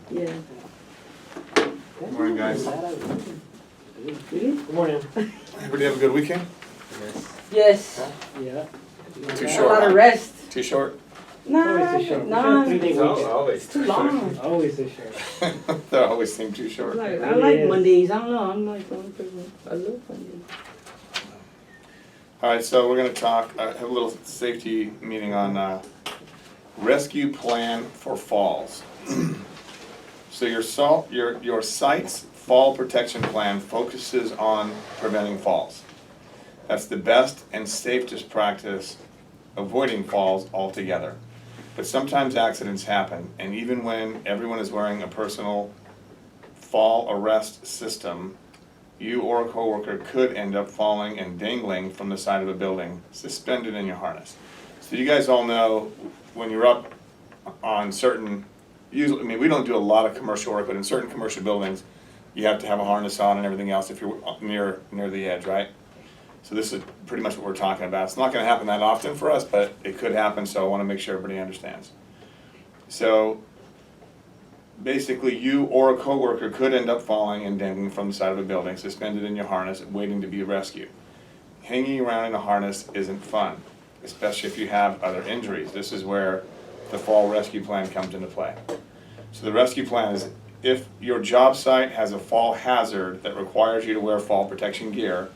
Yeah. Good morning, guys. Good morning. Everybody have a good weekend? Yes. Yeah. Too A short, lot of huh? rest. Too short? Nah, Always too short. We should nah. have 3-day weekend. It's too long. Always too short. They always seem too short. I really like is. Mondays. I don't know. I'm like the only person. I love Mondays. All right, so we're gonna talk, have a little safety meeting on rescue plan for falls. So your site's fall protection plan focuses on preventing falls. That's the best and safest practice, avoiding falls altogether. But sometimes accidents happen, and even when everyone is wearing a personal fall arrest system, you or a coworker could end up falling and dangling from the side of a building, suspended in your harness. So you guys all know when you're up on certain, usually, I mean, we don't do a lot of commercial work, but in certain commercial buildings, you have to have a harness on and everything else if you're near the edge, right? So this is pretty much what we're talking about. It's not gonna happen that often for us, but it could happen, so I wanna make sure everybody understands. So basically, you or a coworker could end up falling and dangling from the side of a building, suspended in your harness, waiting to be rescued. Hanging around in a harness isn't fun, especially if you have other injuries. This is where the fall rescue plan comes into play. So the rescue plan is if your job site has a fall hazard that requires you to wear fall protection gear,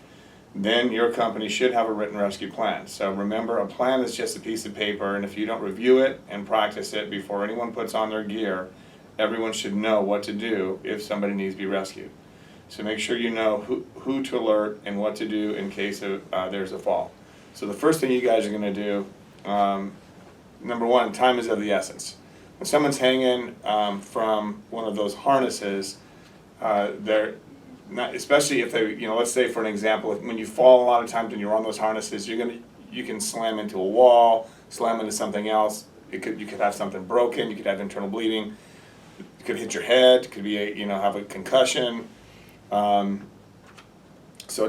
then your company should have a written rescue plan. So remember, a plan is just a piece of paper, and if you don't review it and practice it before anyone puts on their gear, everyone should know what to do if somebody needs to be rescued. So make sure you know who to alert and what to do in case of, there's a fall. So the first thing you guys are gonna do, number one, time is of the essence. When someone's hanging from one of those harnesses, they're not, especially if they, let's say for an example, when you fall a lot of times when you're on those harnesses, you can slam into a wall, slam into something else. You could have something broken, you could have internal bleeding. It could hit your head, could be have a concussion. So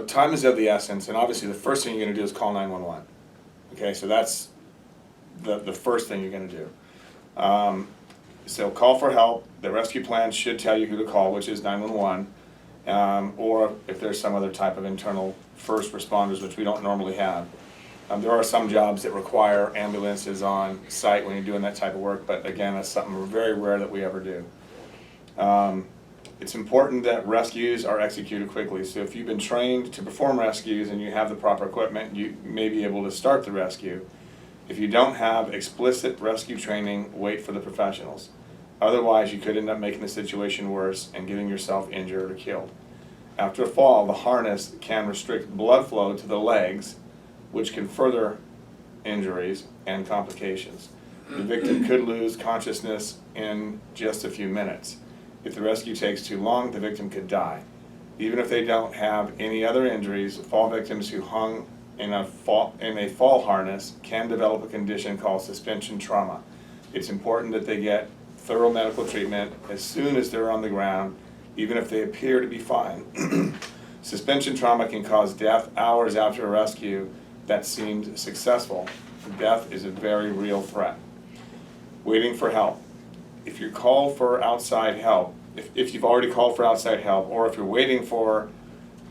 time is of the essence, and obviously the first thing you're gonna do is call 911. Okay, so that's the first thing you're gonna do. So call for help. The rescue plan should tell you who to call, which is 911. Or if there's some other type of internal first responders, which we don't normally have. There are some jobs that require ambulances on site when you're doing that type of work, but again, that's something very rare that we ever do. It's important that rescues are executed quickly. So if you've been trained to perform rescues and you have the proper equipment, you may be able to start the rescue. If you don't have explicit rescue training, wait for the professionals. Otherwise, you could end up making the situation worse and getting yourself injured or killed. After a fall, the harness can restrict blood flow to the legs, which can further injuries and complications. The victim could lose consciousness in just a few minutes. If the rescue takes too long, the victim could die. Even if they don't have any other injuries, fall victims who hung in a fall harness can develop a condition called suspension trauma. It's important that they get thorough medical treatment as soon as they're on the ground, even if they appear to be fine. Suspension trauma can cause death hours after a rescue that seemed successful. Death is a very real threat. Waiting for help. If you call for outside help, if you've already called for outside help, or if you're waiting for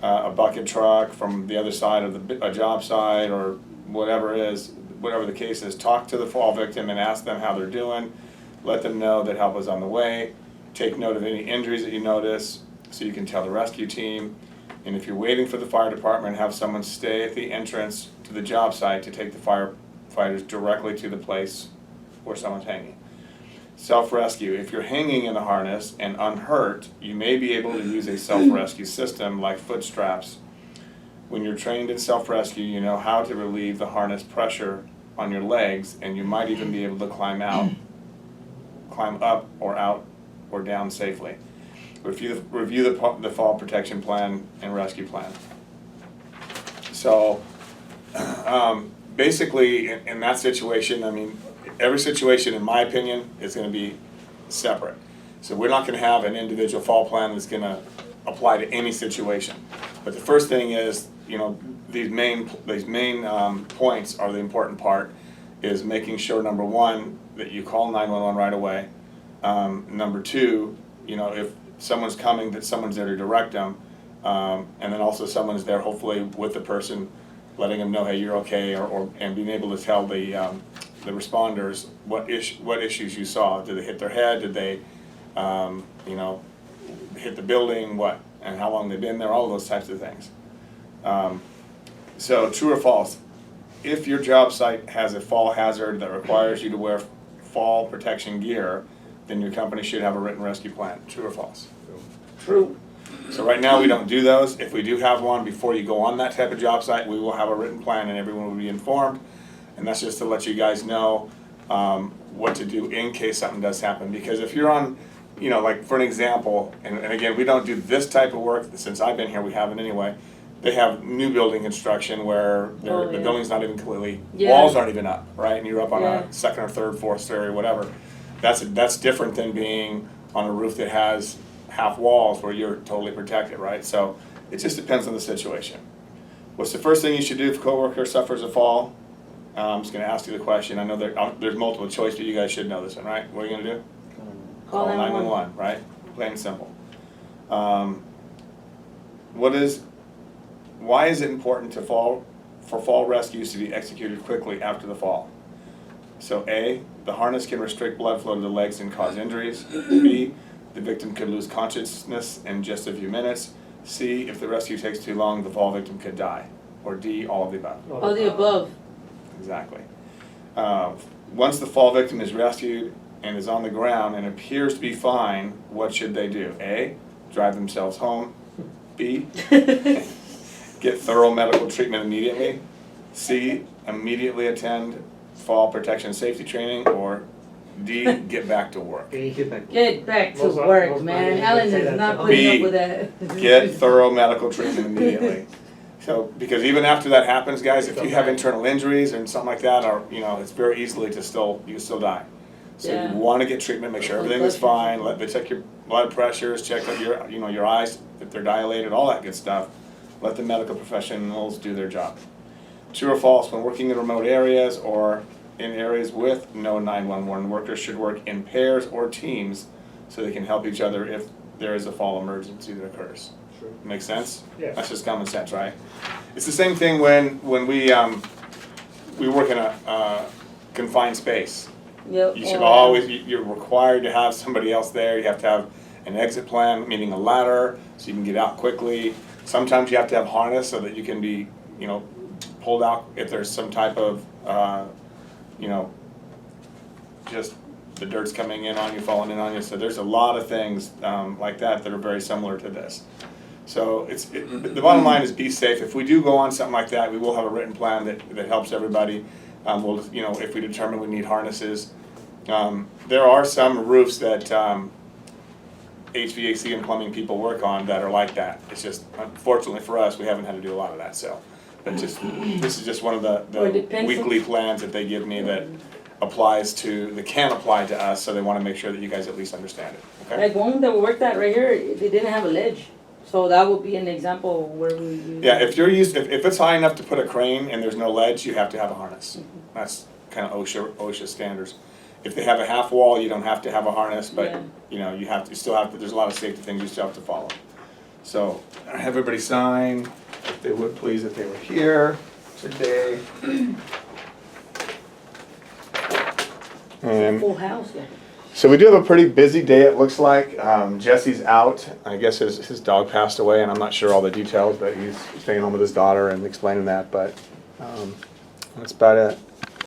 a bucket truck from the other side of a job site or whatever the case is, talk to the fall victim and ask them how they're doing. Let them know that help is on the way. Take note of any injuries that you notice so you can tell the rescue team. And if you're waiting for the fire department, have someone stay at the entrance to the job site to take the firefighters directly to the place where someone's hanging. Self-rescue. If you're hanging in the harness and unhurt, you may be able to use a self-rescue system like foot straps. When you're trained in self-rescue, you know how to relieve the harness pressure on your legs, and you might even be able to climb up or out or down safely. Review the fall protection plan and rescue plan. So basically in that situation, I mean, every situation, in my opinion, is going to be separate. So we're not going to have an individual fall plan that's going to apply to any situation. But the first thing is, these main points are the important part, is making sure, number one, that you call 911 right away. Number two, you know, if someone's coming, that someone's there to direct them. And then also someone's there hopefully with the person, letting them know, hey, you're okay, and being able to tell the responders what issues you saw. Did they hit their head? Did they, you know, hit the building? What? And how long they've been there? All of those types of things. So true or false? If your job site has a fall hazard that requires you to wear fall protection gear, then your company should have a written rescue plan. True or false? True. So right now we don't do those. If we do have one, before you go on that type of job site, we will have a written plan and everyone will be informed. And that's just to let you guys know what to do in case something does happen. Because if you're on, you know, like for an example, and again, we don't do this type of work, since I've been here, we haven't anyway. They have new building construction where the building's not even completely, walls aren't even up, right? And you're up on a second or third, fourth story, whatever. That's different than being on a roof that has half walls where you're totally protected, right? So it just depends on the situation. What's the first thing you should do if a coworker suffers a fall? I'm just going to ask you the question. I know there's multiple choice, but you guys should know this one, right? What are you going to do? Call 911, right? Plain and simple. Why is it important for fall rescues to be executed quickly after the fall? So A, the harness can restrict blood flow to the legs and cause injuries. B, the victim could lose consciousness in just a few minutes. C, if the rescue takes too long, the fall victim could die. Or D, all of the above. All the above. Exactly. Once the fall victim is rescued and is on the ground and appears to be fine, what should they do? A, drive themselves home. B, get thorough medical treatment immediately. C, immediately attend fall protection safety training. Or D, get back to work. Get back to work, man. Alan is not putting up with that. Get thorough medical treatment immediately. So, because even after that happens, guys, if you have internal injuries and something like that, or you know, it's very easily you can still die. So you want to get treatment, make sure everything is fine. They check your blood pressures, check out your eyes if they're dilated, all that good stuff. Let the medical professionals do their job. True or false? When working in remote areas or in areas with no 911, workers should work in pairs or teams so they can help each other if there is a fall emergency that occurs. Sure. Make sense? Yeah. That's just common sense, right? It's the same thing when we work in a confined space. Yep. You should always, you're required to have somebody else there. You have to have an exit plan, meaning a ladder, so you can get out quickly. Sometimes you have to have harness so that you can be, you know, pulled out if there's some type of, you know, just the dirt's coming in on you, falling in on you. So there's a lot of things like that are very similar to this. So the bottom line is be safe. If we do go on something like that, we will have a written plan that helps everybody. We'll, you know, if we determine we need harnesses. There are some roofs that HVAC and plumbing people work on that are like that. It's just, unfortunately for us, we haven't had to do a lot of that, so. But this is just one of the weekly plans that they give me that can apply to us, so they want to make sure that you guys at least understand it, okay? Like one that we worked at right here, they didn't have a ledge. So that would be an example where we use. Yeah, if it's high enough to put a crane and there's no ledge, you have to have a harness. That's kind of OSHA standards. If they have a half wall, you don't have to have a harness, but you know, you still have to, there's a lot of safety things you still have to follow. So, I have everybody sign, if they would please, if they were here today. And Full house, yeah. so we do have a pretty busy day, it looks like. Jesse's out. I guess his dog passed away, and I'm not sure all the details, but he's staying home with his daughter and explaining that, but that's about it.